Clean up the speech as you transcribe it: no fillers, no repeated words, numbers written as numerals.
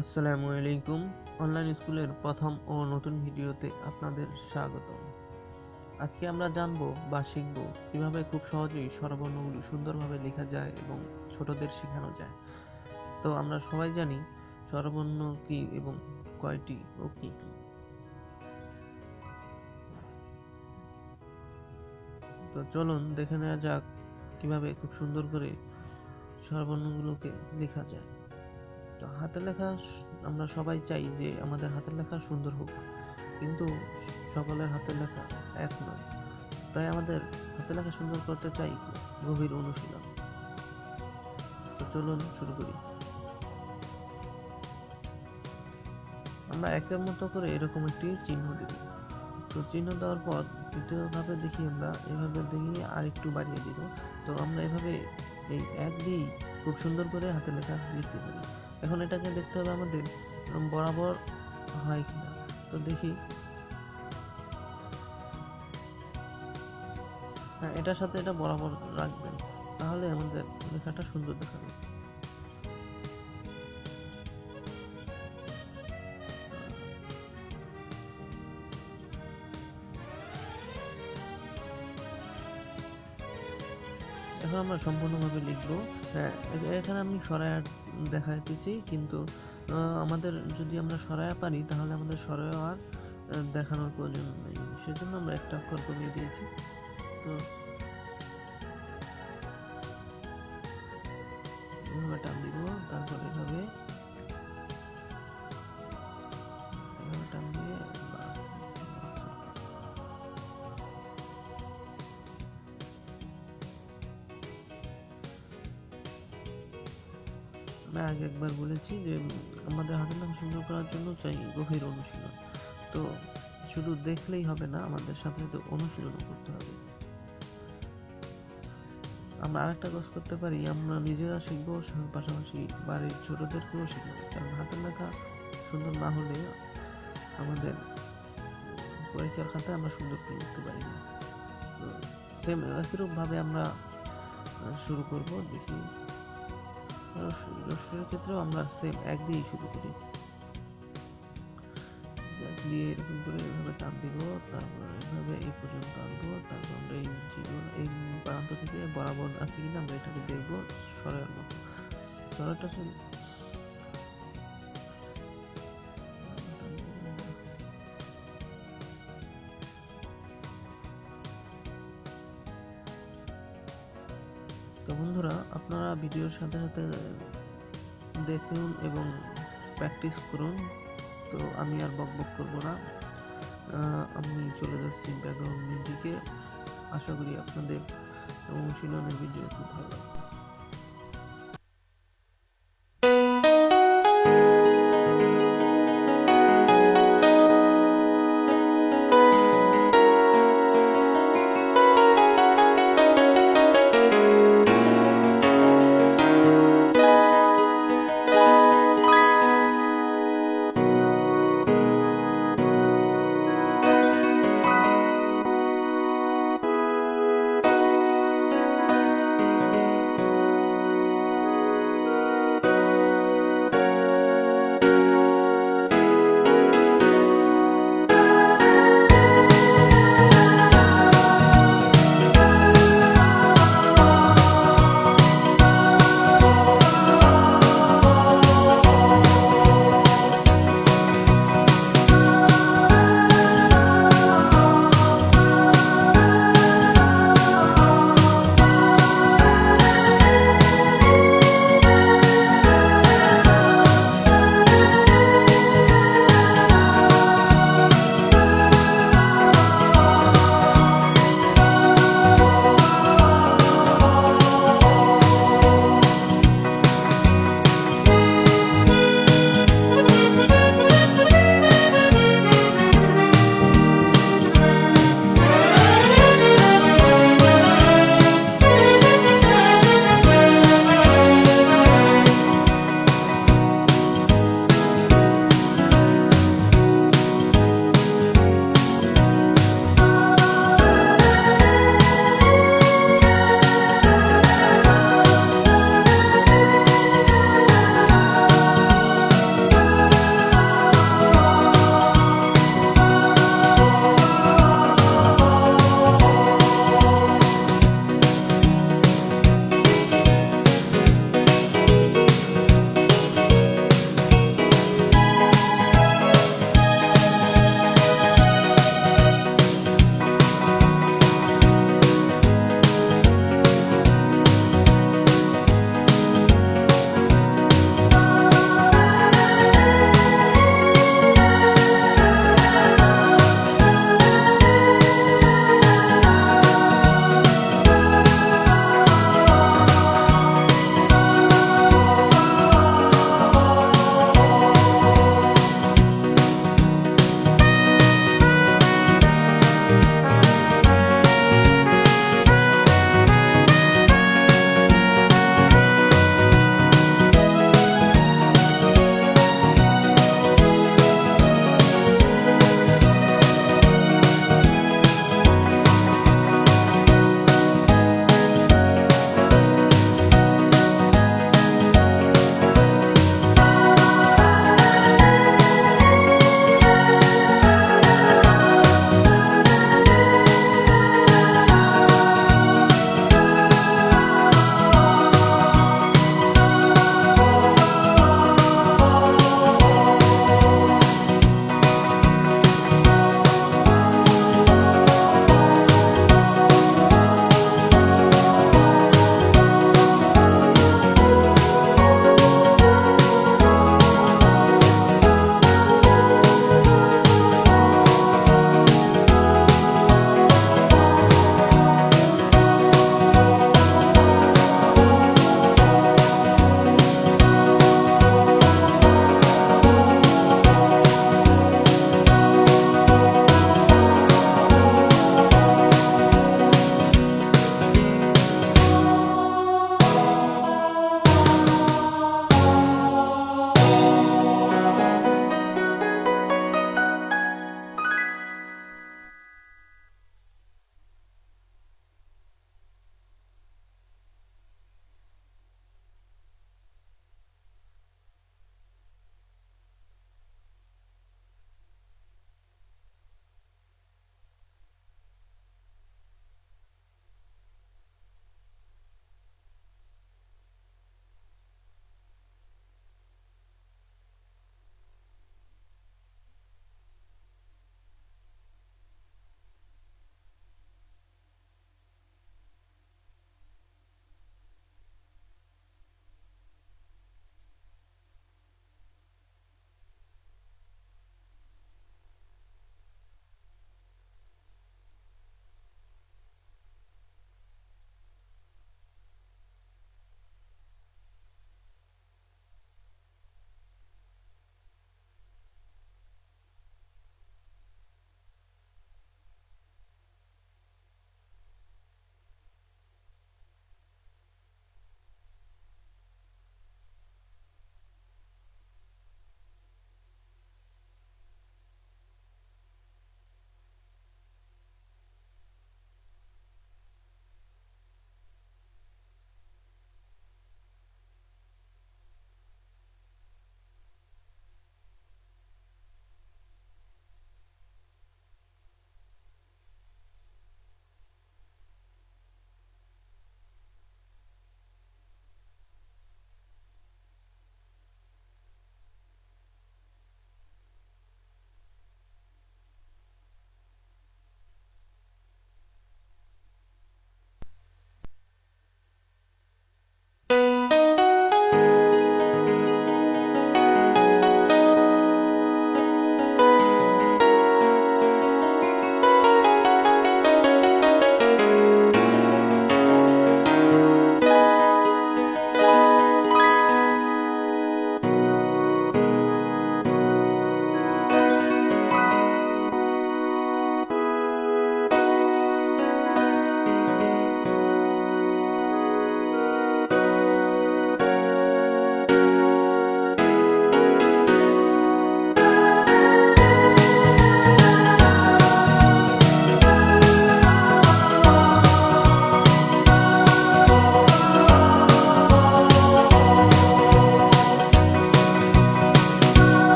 আসসালামু আলাইকুম। অনলাইন স্কুলের প্রথম ও নতুন ভিডিওতে আপনাদের স্বাগতম। আজকে আমরা জানবো বা শিখব কিভাবে খুব সহজেই স্বরবর্ণগুলো সুন্দরভাবে লেখা যায় এবং ছোটদের শেখানো যায়। তো আমরা সবাই জানি স্বরবর্ণ কি এবং কয়টি ও কি কি। তো চলুন দেখে নেওয়া যাক কিভাবে খুব সুন্দর করে স্বরবর্ণগুলোকে লেখা যায়। তো হাতের লেখা আমরা সবাই চাই যে আমাদের হাতের লেখা সুন্দর হোক, কিন্তু সকলের হাতের লেখা এক নয়। তাই আমাদের হাতের লেখা সুন্দর করতে চাই গভীর অনুশীলন। তো চলুন শুরু করি। আমরা একের মতো করে এরকম একটি চিহ্ন দেব। তো চিহ্ন দেওয়ার পর দ্বিতীয়ভাবে দেখি আমরা এভাবে দেখি আর একটু বাড়িয়ে দিব। তো আমরা এভাবে এই এক দিয়েই খুব সুন্দর করে হাতের লেখা লিখতে পারি। এখন এটাকে দেখতে হবে আমাদের বরাবর হয় কিনা। তো দেখি, হ্যাঁ, এটার সাথে এটা বরাবর রাখবেন, তাহলে আমাদের লেখাটা সুন্দর দেখাবে। এখন আমরা সম্পূর্ণভাবে লিখব। হ্যাঁ, এখানে আমি সরায়া দেখাইতেছি, কিন্তু আমাদের যদি আমরা সরায়া পারি তাহলে আমাদের সরায়া আর দেখানোর প্রয়োজন নেই, সেজন্য আমরা একটা অক্ষর কমিয়ে দিয়েছি। তো এভাবে টান দিব, তারপর এভাবে টান দিয়ে বাস। আমি আগে একবার বলেছি যে আমাদের হাতের লেখা সুন্দর করার জন্য চাই গভীর অনুশীলন। তো শুধু দেখলেই হবে না, আমাদের সাথে সাথে অনুশীলনও করতে হবে। আমরা আরেকটা কাজ করতে পারি, আমরা নিজেরা শিখবো, পাশাপাশি বাড়ির ছোটদেরকেও শেখাবো। কারণ হাতের লেখা সুন্দর না হলে আমাদের পরীক্ষার খাতায় আমরা সুন্দর করে লিখতে পারি না। তো সেম একইরকম ভাবে আমরা শুরু করব। দেখি, রসের ক্ষেত্রেও আমরা সেম এক দিয়েই শুরু করি। দিয়ে এরকম করে এভাবে টান দিব, তারপর এভাবে এই পর্যন্ত আনবো, তারপর আমরা এই প্রান্ত থেকে বরাবর আছে কিনা আমরা এটাকে দেখবো সরার মতো। সরাটা তো বন্ধুরা, আপনারা ভিডিওর সাথে সাথে দেখুন এবং প্র্যাকটিস করুন। তো আমি আর বকবক করবো না, আমি চলে যাচ্ছি ব্যাকগ্রাউন্ড মিউজিকে। আশা করি আপনাদের অনুশীলনের ভিডিও খুব ভালো লাগবে।